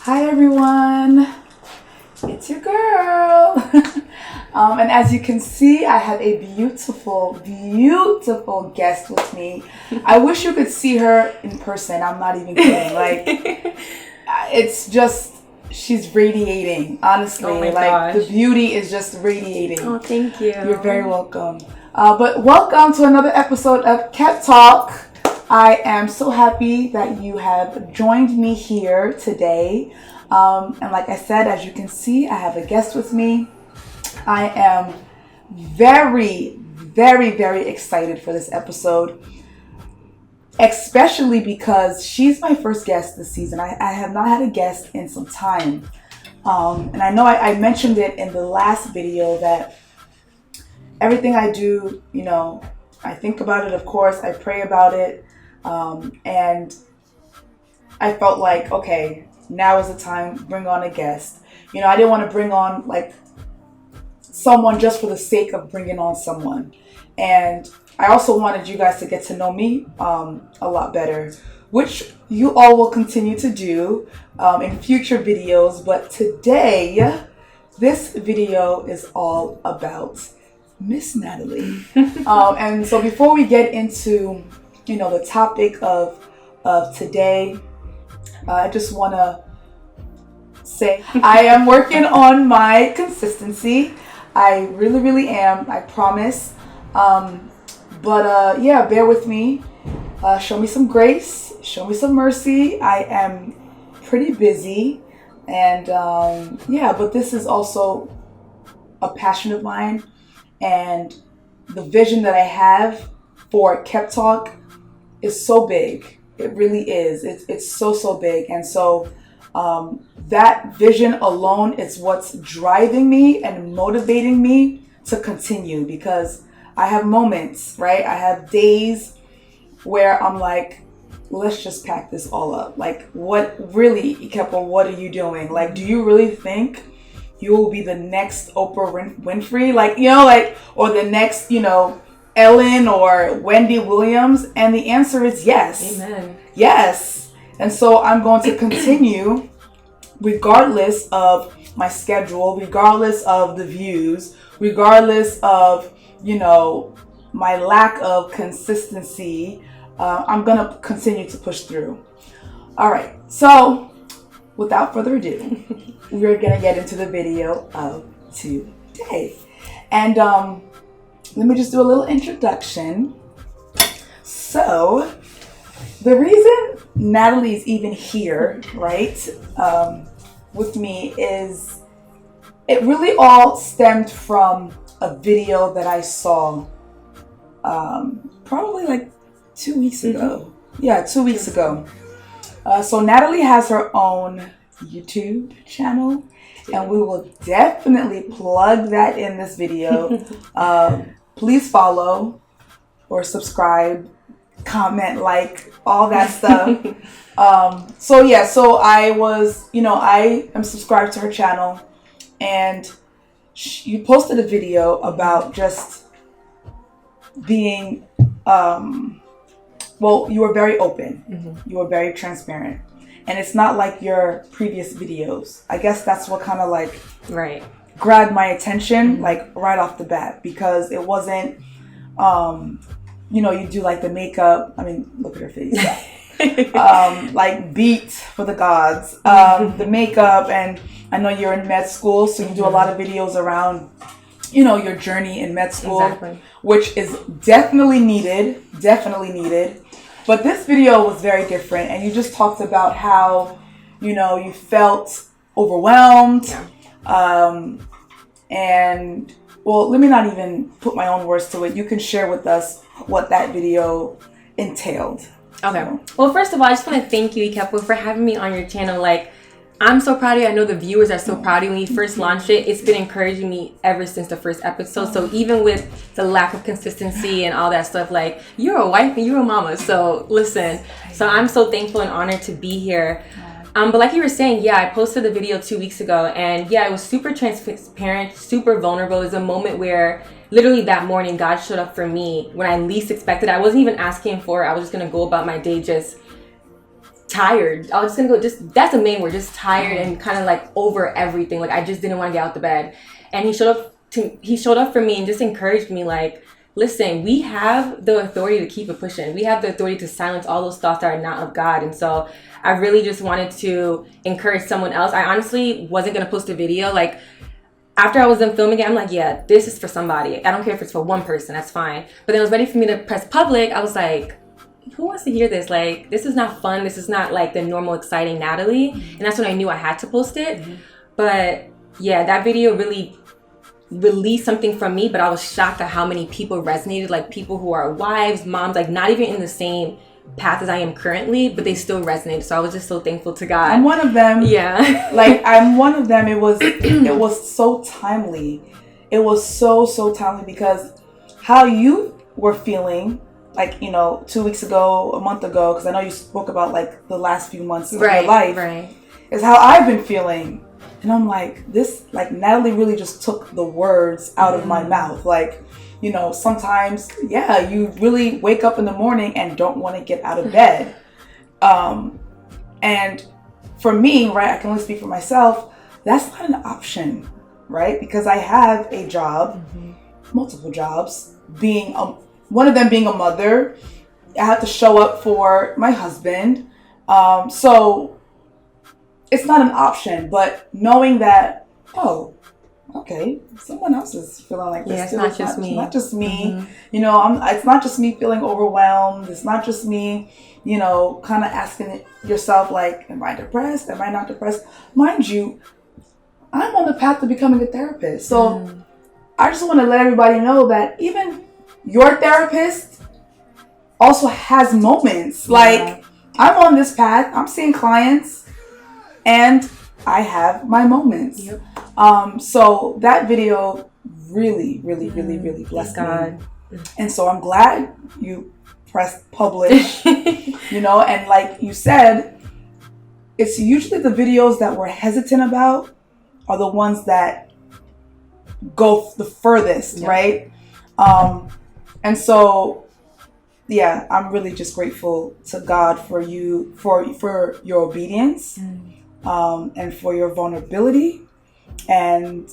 Hi everyone, it's your girl. And as you can see, I have a beautiful guest with me. I wish you could see her in person. I'm not even kidding. Like, it's just, she's radiating, honestly. Oh my gosh. The beauty is just radiating. Oh, thank you. You're very welcome. But welcome to another episode of KepTalk. I am so happy that you have joined me here today. And like I said, as you can see, I have a guest with me. I am very, very, very excited for this episode, especially because she's my first guest this season. I have not had a guest in some time. And I know I mentioned it in the last video that everything I do, you know, I think about it, of course, I pray about it. And I felt like, okay, now is the time to bring on a guest. You know, I didn't want to bring on like someone just for the sake of bringing on someone. And I also wanted you guys to get to know me a lot better, which you all will continue to do in future videos. But today, this video is all about Miss Natalie. And so before we get into, you know, the topic of today, I just want to say I am working on my consistency. I really, really am. I promise. But yeah, bear with me. Show me some grace. Show me some mercy. I am pretty busy. And yeah, but this is also a passion of mine. And the vision that I have for KepTalk is so big. It really is. It's so big. And so that vision alone is what's driving me and motivating me to continue, because I have moments, right? I have days where I'm like, let's just pack this all up. Like, what really, Kepa, what are you doing? Like, do you really think you will be the next Oprah Winfrey? Like, you know, like, or the next, you know, Ellen or Wendy Williams? And the answer is yes. Amen. Yes. And so I'm going to continue regardless of my schedule, regardless of the views, regardless of, you know, my lack of consistency. I'm going to continue to push through. All right. So without further ado, we're going to get into the video of today. And let me just do a little introduction. So the reason Natalie is even here, right, with me is it really all stemmed from a video that I saw probably like 2 weeks ago. Yeah, 2 weeks ago. So Natalie has her own YouTube channel, and we will definitely plug that in this video. Please follow or subscribe, comment, like, all that stuff. So yeah, so I was, you know, I am subscribed to her channel, and you posted a video about just being, well, you were very open. Mm-hmm. You were very transparent. And it's not like your previous videos. I guess that's what kind of like grabbed my attention, mm-hmm. like right off the bat, because it wasn't, you know, you do like the makeup. I mean, look at her face. Like beat for the gods, the makeup. And I know you're in med school, so you do a lot of videos around, you know, your journey in med school, exactly. Which is definitely needed. But this video was very different, and you just talked about how, you know, you felt overwhelmed. Yeah. And, well, let me not even put my own words to it. You can share with us what that video entailed. Okay. So. Well, first of all, I just want to thank you, Kepa, for having me on your channel. Like, I'm so proud of you. I know the viewers are so proud of you. When you first launched it, it's been encouraging me ever since the first episode. So even with the lack of consistency and all that stuff, like, you're a wife and you're a mama. So listen, so I'm so thankful and honored to be here. But like you were saying, yeah, I posted the video 2 weeks ago, and yeah, it was super transparent, super vulnerable. It was a moment where literally that morning God showed up for me when I least expected. I wasn't even asking for it. I was just going to go about my day just tired. I was just gonna go, that's the main word, just tired and kind of like over everything. Like I just didn't want to get out the bed. And he showed up for me and just encouraged me like, listen, we have the authority to keep it pushing. We have the authority to silence all those thoughts that are not of God. And so I really just wanted to encourage someone else. I honestly wasn't going to post a video. Like after I was done filming it, I'm like, yeah, this is for somebody. I don't care if it's for one person, that's fine. But then it was ready for me to press public. I was like, who wants to hear this? Like, this is not fun. This is not like the normal, exciting Natalie. And that's when I knew I had to post it. But yeah, that video really released something from me, but I was shocked at how many people resonated, like people who are wives, moms, like not even in the same path as I am currently, but they still resonated. So I was just so thankful to God. I'm one of them. Yeah. Like I'm one of them. It was so timely. It was so timely because how you were feeling, like, 2 weeks ago, a month ago, because I know you spoke about like the last few months of your life, is how I've been feeling. And I'm like, Natalie really just took the words out of my mouth. Like, sometimes, you really wake up in the morning and don't want to get out of bed. And for me, right, I can only speak for myself, that's not an option, right? Because I have a job, multiple jobs, one of them being a mother. I have to show up for my husband. So it's not an option, but knowing that, okay, someone else is feeling like this. Yeah, it's not just me. It's not just me. It's not just me feeling overwhelmed. It's not just me, kind of asking yourself like, am I depressed? Am I not depressed? Mind you, I'm on the path to becoming a therapist. So I just want to let everybody know that even your therapist also has moments. Like, I'm on this path. I'm seeing clients. And I have my moments. So that video really blessed me. And so I'm glad you pressed publish, and like you said, it's usually the videos that we're hesitant about are the ones that go the furthest, right? And so, yeah, I'm really just grateful to God for you, for your obedience. And for your vulnerability. And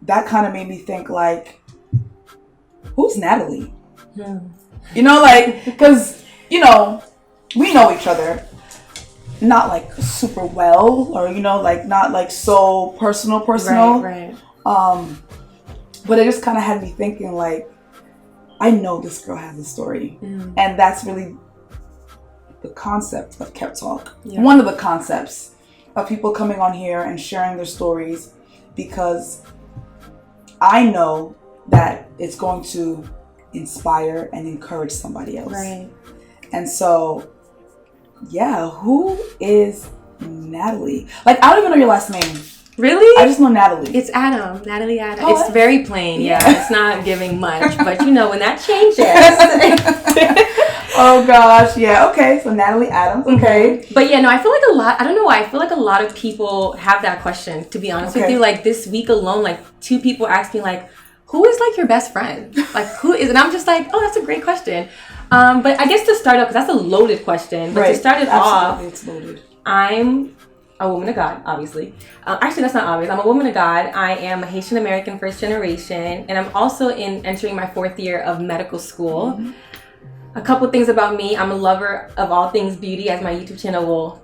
that kind of made me think like, who's Natalie? Because, we know each other, not like super well, or, not like so personal. Right. But it just kind of had me thinking like, I know this girl has a story. And that's really the concept of KepTalk. One of the concepts of people coming on here and sharing their stories, because I know that it's going to inspire and encourage somebody else. Right. And so, who is Natalie? Like, I don't even know your last name. Really? I just know Natalie. It's Adam. Natalie Adam. Oh, it's very plain. Yeah. It's not giving much, but when that changes. Oh gosh, yeah, okay, so Natalie Adams, okay. But I feel like I don't know why, I feel like a lot of people have that question, to be honest with you. Like this week alone, like 2 people asked me like, who is like your best friend? Like who is, and I'm just like, oh, that's a great question. But I guess to start off, because that's a loaded question, but to start it off, it's loaded. I'm a woman of God, obviously. Actually, that's not obvious. I'm a woman of God. I am a Haitian American first generation, and I'm also entering my 4th year of medical school. A couple things about me. I'm a lover of all things beauty, as my YouTube channel will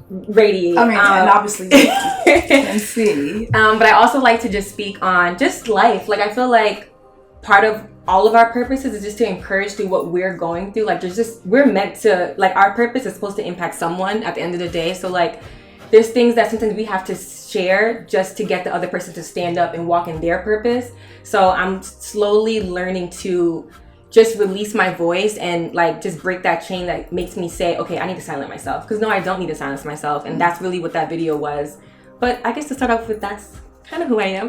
radiate. I mean, and obviously you can see. But I also like to just speak on just life. Like, I feel like part of all of our purposes is just to encourage through what we're going through. Like, we're meant to, like, our purpose is supposed to impact someone at the end of the day. So, like, there's things that sometimes we have to share just to get the other person to stand up and walk in their purpose. So I'm slowly learning to just release my voice and like just break that chain that makes me say, okay, I need to silence myself. Because no, I don't need to silence myself. And that's really what that video was. But I guess to start off with, that's kind of who I am.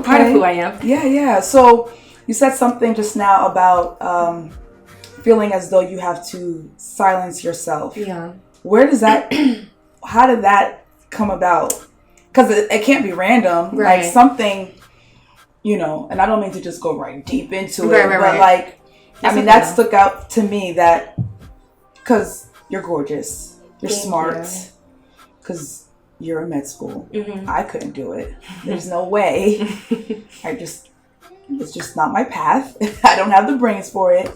Part of who I am. Yeah. So you said something just now about feeling as though you have to silence yourself. Yeah. Where does that, how did that come about? Because it can't be random. Right. Like something, and I don't mean to just go right deep into it. Right. Like, I mean, that stuck out to me that, because you're gorgeous. You're Thank smart. you. Because you're in med school. Mm-hmm. I couldn't do it. There's no way. It's just not my path. I don't have the brains for it.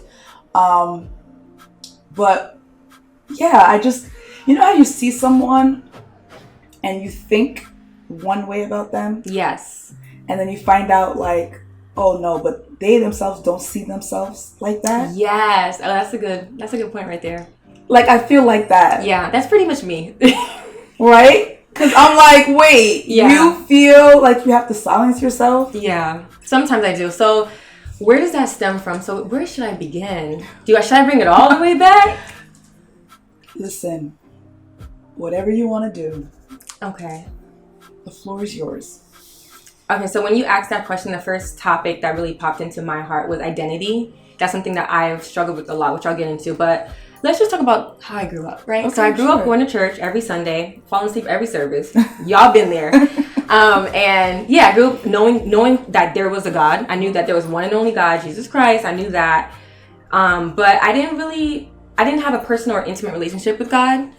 But yeah, you know how you see someone and you think one way about them? Yes. And then you find out like, oh no, but they themselves don't see themselves like that. Yes. Oh, that's a good point right there. Like, I feel like that. Yeah, that's pretty much me. Right? Because I'm like, wait, Yeah. you feel like you have to silence yourself? Yeah, sometimes I do. So where does that stem from? So where should I begin? Should I bring it all the way back? Listen, whatever you want to do. Okay. The floor is yours. Okay, so when you asked that question, the first topic that really popped into my heart was identity. That's something that I've struggled with a lot, which I'll get into. But let's just talk about how I grew up, right? Okay, so I grew up going to church every Sunday, falling asleep every service. Y'all been there. And yeah, I grew up knowing that there was a God. I knew that there was one and only God, Jesus Christ. I knew that. But I didn't have a personal or intimate relationship with God.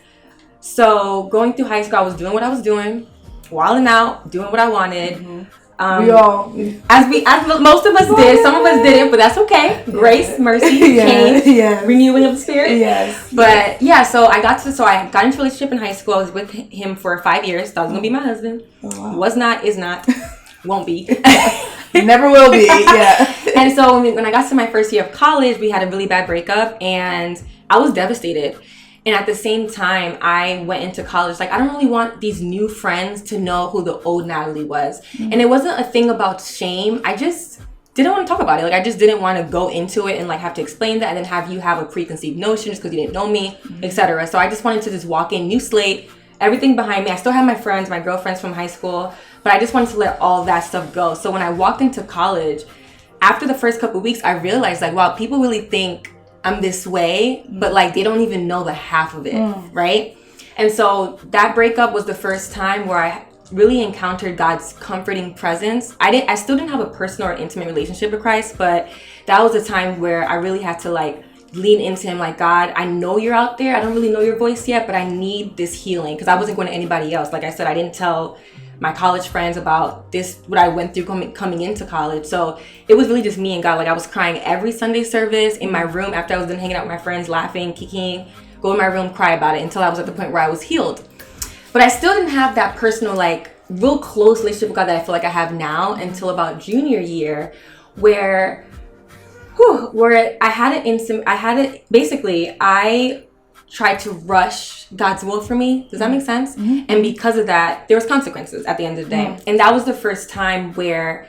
So going through high school, I was doing what I was doing, wilding out, doing what I wanted. Mm-hmm. As most of us did. Some of us didn't, but that's okay. Grace, mercy, change, renewing of the spirit. Yes. But yeah, so I got into a relationship in high school. I was with him for 5 years. Thought he was gonna be my husband. Oh, wow. Was not, is not, won't be. Never will be. Yeah. And so when I got to my first year of college, we had a really bad breakup, and I was devastated. And at the same time, I went into college. Like, I don't really want these new friends to know who the old Natalie was. Mm-hmm. And it wasn't a thing about shame. I just didn't want to talk about it. Like, I just didn't want to go into it and like have to explain that and then have you have a preconceived notion just because you didn't know me, etc. So I just wanted to just walk in, new slate, everything behind me. I still have my friends, my girlfriends from high school, but I just wanted to let all that stuff go. So when I walked into college, after the first couple of weeks, I realized like, wow, people really think I'm this way, but like they don't even know the half of it, right? And so that breakup was the first time where I really encountered God's comforting presence. I still didn't have a personal or intimate relationship with Christ, but that was a time where I really had to like lean into him, like, God, I know you're out there. I don't really know your voice yet, but I need this healing, because I wasn't going to anybody else. Like I said, I didn't tell my college friends about this, what I went through coming into college. So it was really just me and God. Like, I was crying every Sunday service in my room after I was done hanging out with my friends, laughing, kicking, go in my room, cry about it until I was at the point where I was healed. But I still didn't have that personal, like, real close relationship with God that I feel like I have now until about junior year, where I tried to rush God's will for me. Does that make sense? Mm-hmm. And because of that, there was consequences at the end of the day. Mm-hmm. And that was the first time where,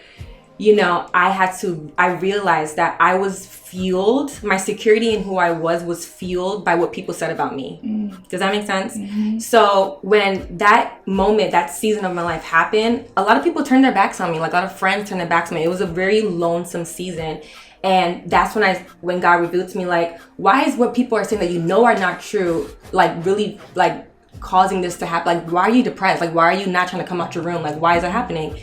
you know, I realized that I was fueled, my security in who I was fueled by what people said about me. Mm-hmm. Does that make sense? Mm-hmm. So when that moment, that season of my life happened, a lot of people turned their backs on me. Like, a lot of friends turned their backs on me. It was a very lonesome season. And that's when God revealed to me, like, why is what people are saying that you know are not true, like, really, like, causing this to happen? Like, why are you depressed? Like, why are you not trying to come out your room? Like, why is that happening?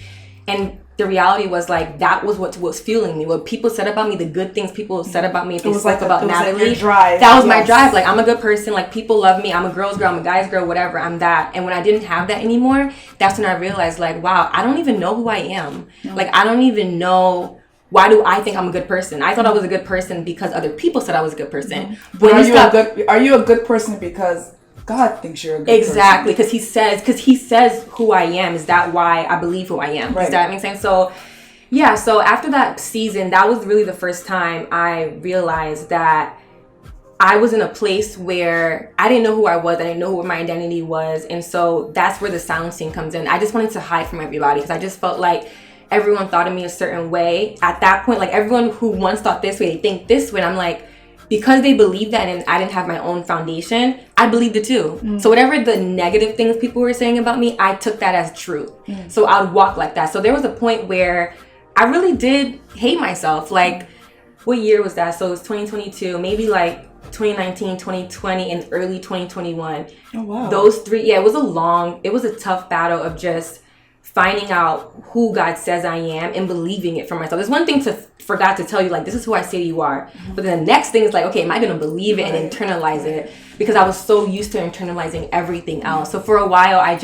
And the reality was, like, that was what was fueling me. What people said about me, the good things people said about me, they spoke about Natalie. Drive. That was my drive. Like, I'm a good person. Like, people love me. I'm a girl's girl. I'm a guy's girl, whatever. I'm that. And when I didn't have that anymore, that's when I realized, like, wow, I don't even know who I am. Mm-hmm. Like, I don't even know. Why do I think I'm a good person? I thought I was a good person because other people said I was a good person. Mm-hmm. But are you a good person because God thinks you're a good person? Exactly, because he says who I am. Is that why I believe who I am? Right. Does that make sense? So, yeah. So after that season, that was really the first time I realized that I was in a place where I didn't know who I was. I didn't know what my identity was. And so that's where the silencing comes in. I just wanted to hide from everybody because I just felt like everyone thought of me a certain way. At that point, like, everyone who once thought this way, they think this way. And I'm like, because they believed that and I didn't have my own foundation, I believed it too. Mm. So whatever the negative things people were saying about me, I took that as true. Mm. So I would walk like that. So there was a point where I really did hate myself. Like, what year was that? So it was 2022, maybe like 2019, 2020, and early 2021. Oh, wow. Those three, yeah, it was a tough battle of just finding out who God says I am and believing it for myself. It's one thing for God to tell you, like, this is who I say you are. But then the next thing is like, okay, am I going to believe it and internalize it? Because I was so used to internalizing everything else. So for a while, I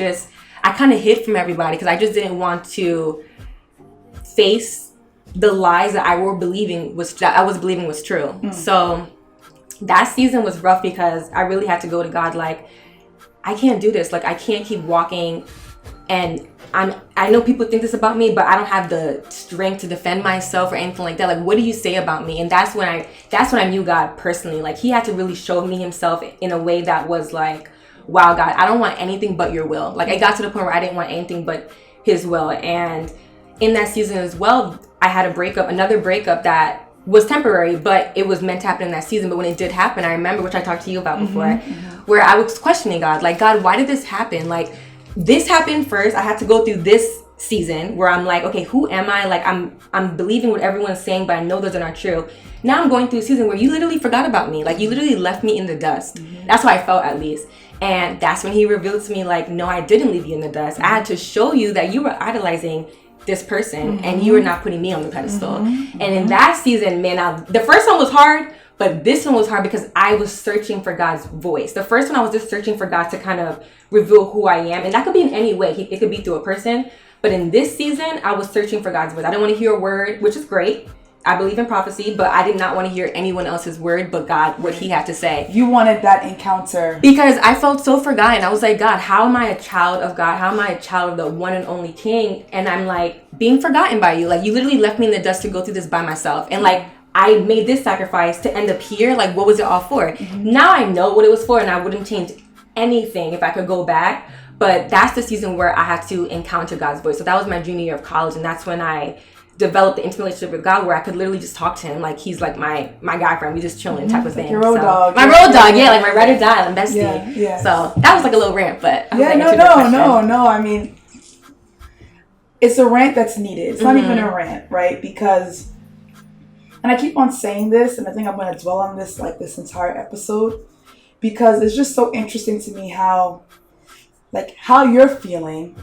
kind of hid from everybody because I just didn't want to face the lies that I was believing was true. So that season was rough because I really had to go to God like, I can't do this. Like, I can't keep walking, and I know people think this about me, but I don't have the strength to defend myself or anything like that. Like, what do you say about me? And that's when I knew God personally. Like, he had to really show me himself in a way that was like, wow, God, I don't want anything but your will. Like, I got to the point where I didn't want anything but his will. And in that season as well, I had another breakup that was temporary, but it was meant to happen in that season. But when it did happen, I remember, which I talked to you about before, where I was questioning God. Like, God, why did this happen? Like, this happened first. I had to go through this season where I'm like, okay, who am I? Like, I'm believing what everyone's saying, but I know those are not true. Now I'm going through a season where you literally forgot about me. Like, you literally left me in the dust. That's how I felt, at least. And that's when he revealed to me, like, no, I didn't leave you in the dust. I had to show you that you were idolizing this person and you were not putting me on the pedestal. And in that season, man, the first one was hard, but this one was hard because I was searching for God's voice. The first one, I was just searching for God to kind of reveal who I am. And that could be in any way. It could be through a person. But in this season, I was searching for God's voice. I didn't want to hear a word, which is great. I believe in prophecy, but I did not want to hear anyone else's word but God, what he had to say. You wanted that encounter. Because I felt so forgotten. I was like, God, how am I a child of God? How am I a child of the one and only King? And I'm like, being forgotten by you. Like, you literally left me in the dust to go through this by myself. And like, I made this sacrifice to end up here. Like, what was it all for? Now I know what it was for, and I wouldn't change anything if I could go back. But that's the season where I had to encounter God's voice. So that was my junior year of college, and that's when I developed the intimate relationship with God, where I could literally just talk to him like he's like my guy friend. We just chilling type of thing. Your road dog. My road dog, like my ride or die, I'm bestie. Yeah. So that was like a little rant, but I no. I mean, it's a rant that's needed. It's not even a rant, right? Because, and I keep on saying this, and I think I'm going to dwell on this like this entire episode, because it's just so interesting to me how you're feeling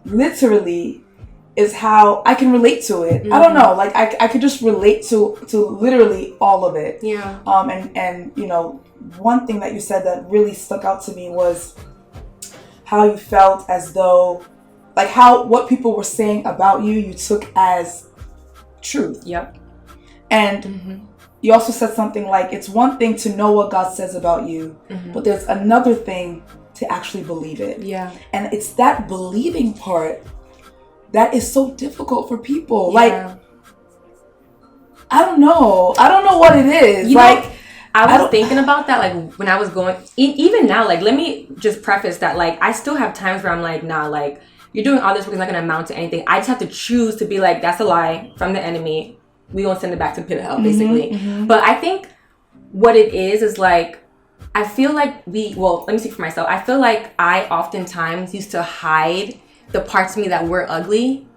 literally is how I can relate to it. I don't know, like I could just relate to literally all of it. Yeah. And you know, one thing that you said that really stuck out to me was how you felt as though, like, how what people were saying about you took as truth. Yep. And you also said something like, it's one thing to know what God says about you, but there's another thing to actually believe it. Yeah. And it's that believing part that is so difficult for people. Yeah. Like, I don't know what it is. I was thinking about that, like, when I was going, even now, like, let me just preface that, like, I still have times where I'm like, nah, like, you're doing all this work, it's not going to amount to anything. I just have to choose to be like, that's a lie from the enemy. We gonna send it back to the pit of hell, basically. But I think what it is like, I feel like let me speak for myself. I feel like I oftentimes used to hide the parts of me that were ugly.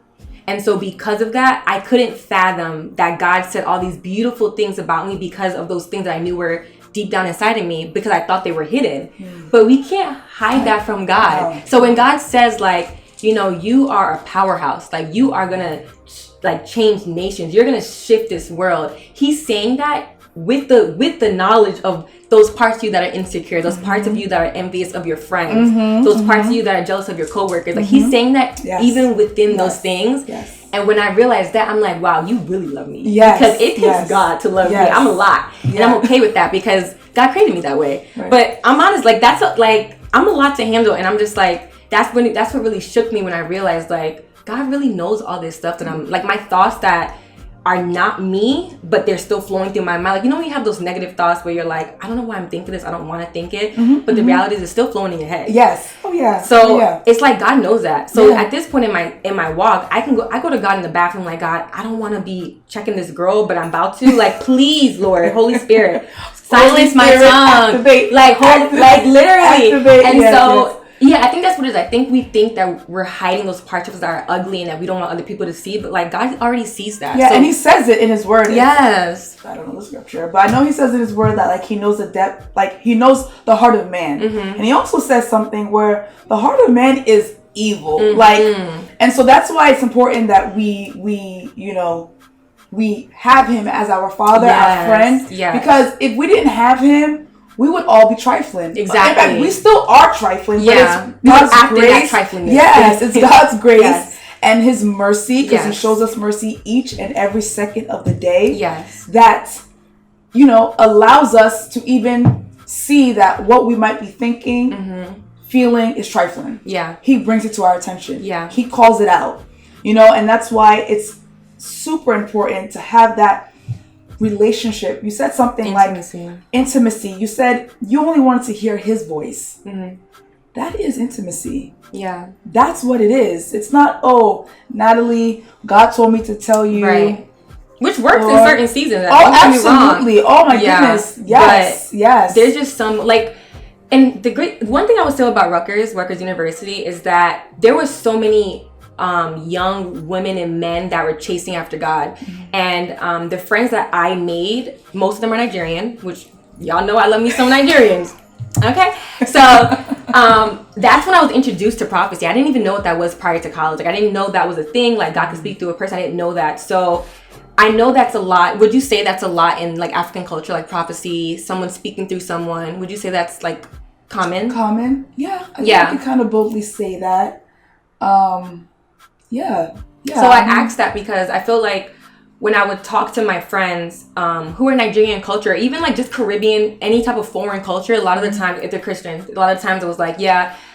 And so because of that, I couldn't fathom that God said all these beautiful things about me because of those things that I knew were deep down inside of me, because I thought they were hidden. But we can't hide that from God. So when God says, like, you know, you are a powerhouse, like, you are gonna like change nations, you're gonna shift this world, he's saying that with the knowledge of those parts of you that are insecure, those parts of you that are envious of your friends, those parts of you that are jealous of your coworkers. Like, he's saying that even within those things. And when I realized that, I'm like, wow, you really love me. Because it takes God to love me. I'm a lot. And I'm okay with that because God created me that way. But I'm honest, like, I'm a lot to handle. And I'm just like, that's what really shook me when I realized, like, God really knows all this stuff that I'm, like, my thoughts that are not me, but they're still flowing through my mind. Like, you know when you have those negative thoughts where you're like, I don't know why I'm thinking this, I don't want to think it, but the reality is it's still flowing in your head. So it's like God knows that. So at this point in my walk, I go to God in the bathroom like, God, I don't want to be checking this girl, but I'm about to. Like, please, Lord, Holy Spirit, silence my tongue. Activate, like literally. Activate, and yeah, I think that's what it is. I think we think that we're hiding those parts of us that are ugly and that we don't want other people to see, but like, God already sees that. Yeah, so, and he says it in his word. Yes. I don't know the scripture, but I know he says in his word that, like, he knows the depth, like, he knows the heart of man. And he also says something where the heart of man is evil. And so that's why it's important that we have him as our father, our friend. Because if we didn't have him, we would all be trifling. Exactly. In fact, we still are trifling, but it's God's grace. Yes, it's God's grace and his mercy, because he shows us mercy each and every second of the day. That, allows us to even see that what we might be thinking, feeling is trifling. He brings it to our attention. He calls it out. And that's why it's super important to have that relationship. You said something like intimacy. You said you only wanted to hear his voice. That is intimacy. That's what it is. It's not, Natalie, God told me to tell you. Right. Which works in certain seasons. Absolutely. Oh my goodness. Yes. There's just some and the great one thing I would say about Rutgers University is that there were so many young women and men that were chasing after God. And the friends that I made, most of them are Nigerian, which y'all know I love me some Nigerians. Okay, so that's when I was introduced to prophecy. I didn't even know what that was prior to college. I didn't know that was a thing. God could speak through a person. I didn't know that. So I know that's a lot. Would you say that's a lot in African culture, prophecy, someone speaking through someone? Would you say that's common? Common, yeah. I think I can kind of boldly say that. Yeah. So I asked that because I feel like when I would talk to my friends who are Nigerian culture, even just Caribbean, any type of foreign culture, a lot of the time, if they're Christian, a lot of times it was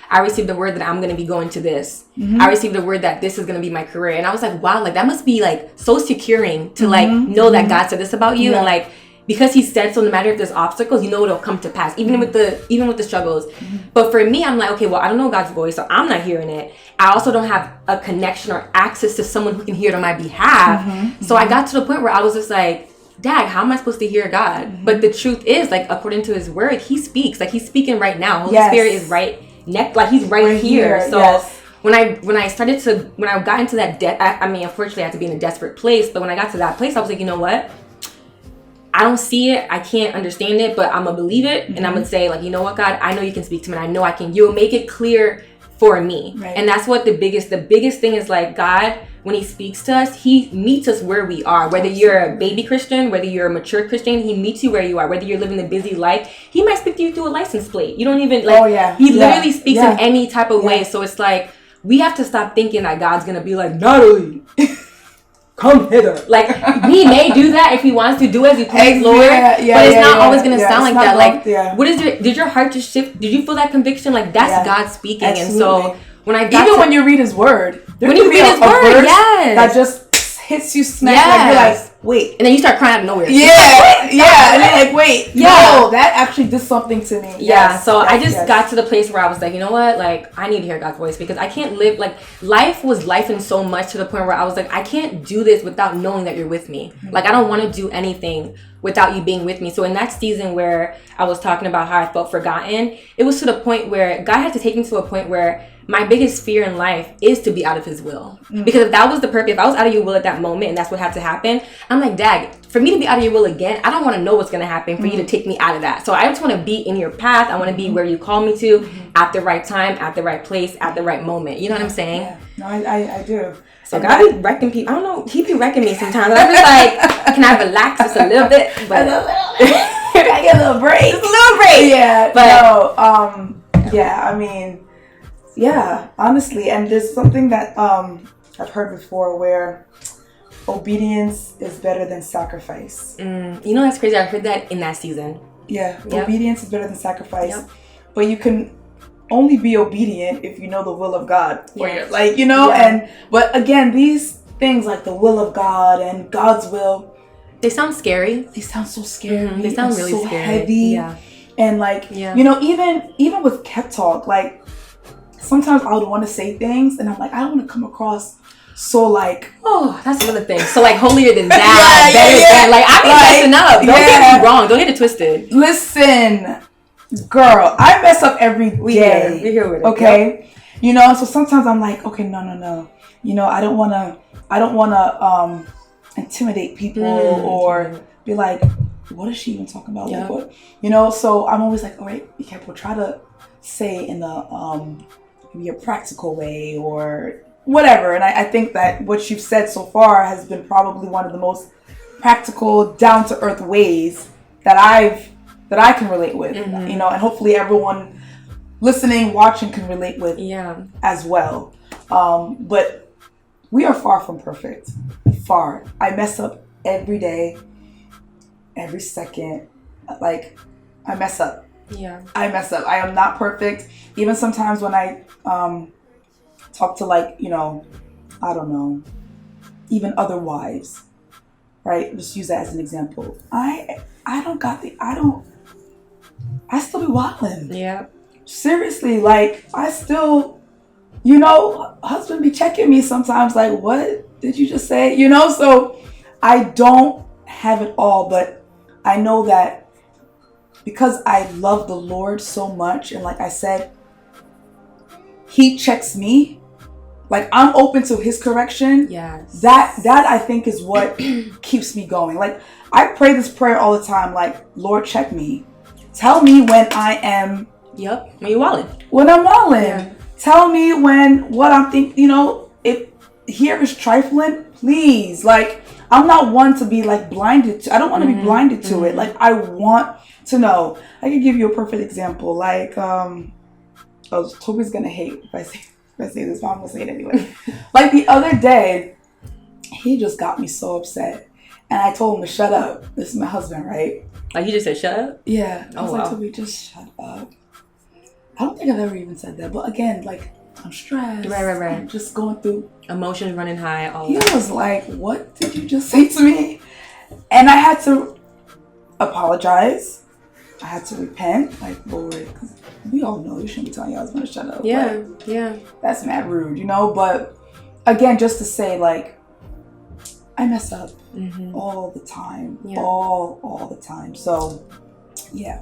I received the word that I'm going to be going to this. I received the word that this is going to be my career. And I was like, wow, that must be so securing to know that God said this about you. And because he said so, no matter if there's obstacles, it'll come to pass, even with the struggles. But for me, I'm okay, well, I don't know God's voice, so I'm not hearing it. I also don't have a connection or access to someone who can hear it on my behalf. So I got to the point where I was just Dad, how am I supposed to hear God? But the truth is, according to his word, he speaks. He's speaking right now. Holy Spirit is he's right here. So when I got into that unfortunately I had to be in a desperate place, but when I got to that place, I was like, you know what? I don't see it. I can't understand it, but I'm going to believe it. And I'm going to say, you know what, God, I know you can speak to me. And I know you'll make it clear for me. Right. And that's what the biggest thing is, God, when he speaks to us, he meets us where we are. Whether you're a baby Christian, whether you're a mature Christian, he meets you where you are. Whether you're living a busy life, he might speak to you through a license plate. You don't even, he literally speaks in any type of way. So it's we have to stop thinking that God's going to be Natalie, come hither. He may do that if he wants to do as he please, Lord. But it's not always going to sound like that. What is did your heart just shift? Did you feel that conviction? That's God speaking. Absolutely. And so when I got when you read his word, when you read his word, that just hits you smack. You're wait. And then you start crying out of nowhere. Yeah. And you're wait. No, that actually did something to me. So I just got to the place where I was you know what? I need to hear God's voice, because I can't live, life was life and so much to the point where I was I can't do this without knowing that you're with me. I don't want to do anything without you being with me. So in that season where I was talking about how I felt forgotten, it was to the point where God had to take me to a point where my biggest fear in life is to be out of his will. Because if that was the purpose, if I was out of your will at that moment and that's what had to happen, I'm Dad, for me to be out of your will again, I don't want to know what's going to happen for you to take me out of that. So I just want to be in your path. I want to be where you call me to at the right time, at the right place, at the right moment. You know what I'm saying? Yeah. No, I do. So God be wrecking people. I don't know. He be wrecking me sometimes. I'm just can I relax just a little bit? But I get a little break. Just a little break. Yeah. But honestly, and there's something that I've heard before where obedience is better than sacrifice. That's crazy. I heard that in that season. Yeah, obedience is better than sacrifice. But you can only be obedient if you know the will of God. But again, these things like the will of God and God's will, they sound scary. They sound so scary. They sound really so scary. Heavy. Yeah. And even with KepTalk, sometimes I would want to say things and I'm I don't want to come across so that's another thing. So holier than thou, better than I be messing up. Don't get me wrong. Don't get it twisted. Listen, girl, I mess up every day. We here with it. Okay, so sometimes I'm okay, no. I don't want to intimidate people or be what is she even talking about? So I'm always all right, be careful. Try to say in the maybe a practical way or whatever. And I think that what you've said so far has been probably one of the most practical, down to earth ways that I can relate with, and hopefully everyone listening, watching can relate with as well. But we are far from perfect. Far. I mess up every day, every second. Like, I mess up. Yeah. I mess up. I am not perfect. Even sometimes when I talk to, like, I don't know, even other wives, right? Just use that as an example. I still be wilding. Yeah. Seriously, like, I still, husband be checking me sometimes, like, what did you just say? So I don't have it all, but I know that because I love the Lord so much, and like I said, He checks me. Like, I'm open to His correction. Yes. That I think is what keeps me going. Like, I pray this prayer all the time. Like, Lord, check me. Tell me when I am. Yep. When you're wilding. When I'm wilding. Yeah. Tell me when what I'm thinking. If here is trifling, please. Like, I'm not one to be like blinded to. I don't want to be blinded to it. Like, I want to know. I can give you a perfect example. Like, Toby's gonna hate if I say this, but I'm gonna say it anyway. Like, the other day, he just got me so upset, and I told him to shut up. This is my husband, right? Like, you just said shut up? Yeah. I was like, Toby, just shut up. I don't think I've ever even said that, but again, like, I'm stressed. Right. I'm just going through emotions running high. He was like, "What did you just say to me?" And I had to apologize. I had to repent, like, Lord, because we all know you shouldn't be telling your husband to shut up. Yeah, like, yeah. That's mad rude, But again, just to say, like, I mess up all the time, all the time. So, yeah.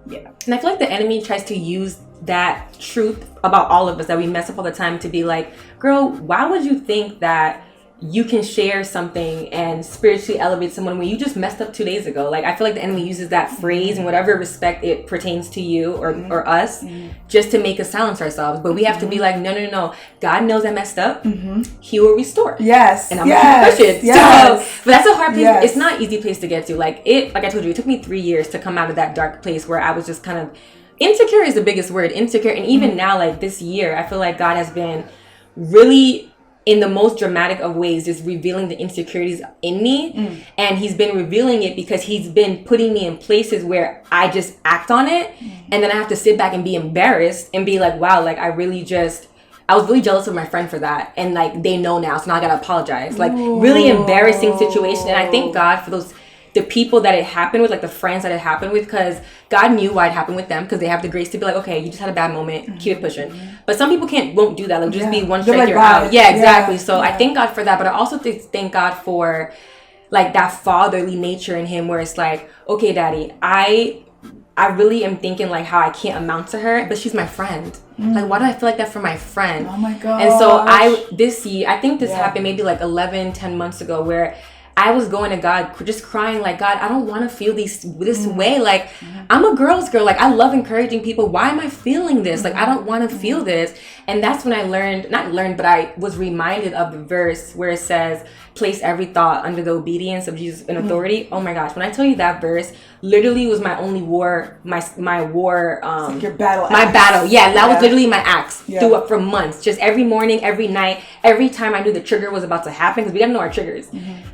And I feel like the enemy tries to use that truth about all of us, that we mess up all the time, to be like, girl, why would you think that you can share something and spiritually elevate someone when you just messed up 2 days ago? Like, I feel like the enemy uses that phrase in whatever respect it pertains to you or us, just to make us silence ourselves. But we have to be like, no. God knows I messed up. He will restore. Yes. And I'm gonna push it. Yes. So, but that's a hard place. Yes. It's not an easy place to get to. Like I told you, it took me 3 years to come out of that dark place where I was just kind of insecure is the biggest word. Insecure. And even now, like this year, I feel like God has been really, in the most dramatic of ways, just revealing the insecurities in me. And He's been revealing it because He's been putting me in places where I just act on it. And then I have to sit back and be embarrassed and be like, wow, like I was really jealous of my friend for that. And like, they know now, so now I gotta apologize. Like, really embarrassing situation. And I thank God for the people that it happened with, like the friends that it happened with, because God knew why it happened with them, because they have the grace to be like, okay, you just had a bad moment, keep it pushing. But some people won't do that. Like, just be one strike, like, you're out. Yeah, exactly. So I thank God for that, but I also thank God for like that fatherly nature in Him, where it's like, okay, Daddy, I really am thinking like how I can't amount to her, but she's my friend. Like, why do I feel like that for my friend? Oh my God. And so this year, I think this happened maybe like 10 months ago, where I was going to God, just crying like, God, I don't want to feel this way. Like, I'm a girl's girl. Like, I love encouraging people. Why am I feeling this? Like, I don't want to feel this. And that's when I was reminded of the verse where it says, place every thought under the obedience of Jesus and authority. Oh my gosh. When I tell you that verse literally was my only war, my war. It's like your battle axe. My battle. Yeah. That was literally my axe. Threw up for months. Just every morning, every night, every time I knew the trigger was about to happen, because we gotta know our triggers.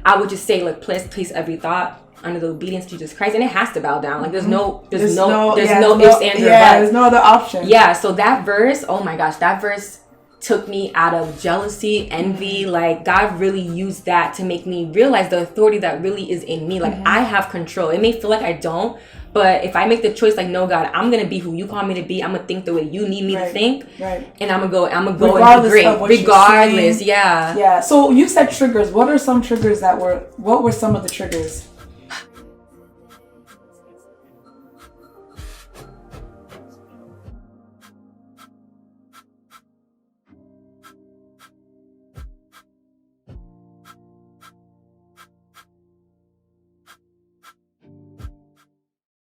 I would just say, like, place every thought under the obedience to Jesus Christ, and it has to bow down. Like, there's no ifs, ands, or buts. There's no other option. Yeah, so that verse, oh my gosh, that verse took me out of jealousy, envy. Like, God really used that to make me realize the authority that really is in me. Like, I have control. It may feel like I don't, but if I make the choice, like, no, God, I'm gonna be who you call me to be. I'm gonna think the way you need me to think, and I'm gonna go and be great, regardless. Yeah. So you said triggers. What are some triggers what were some of the triggers?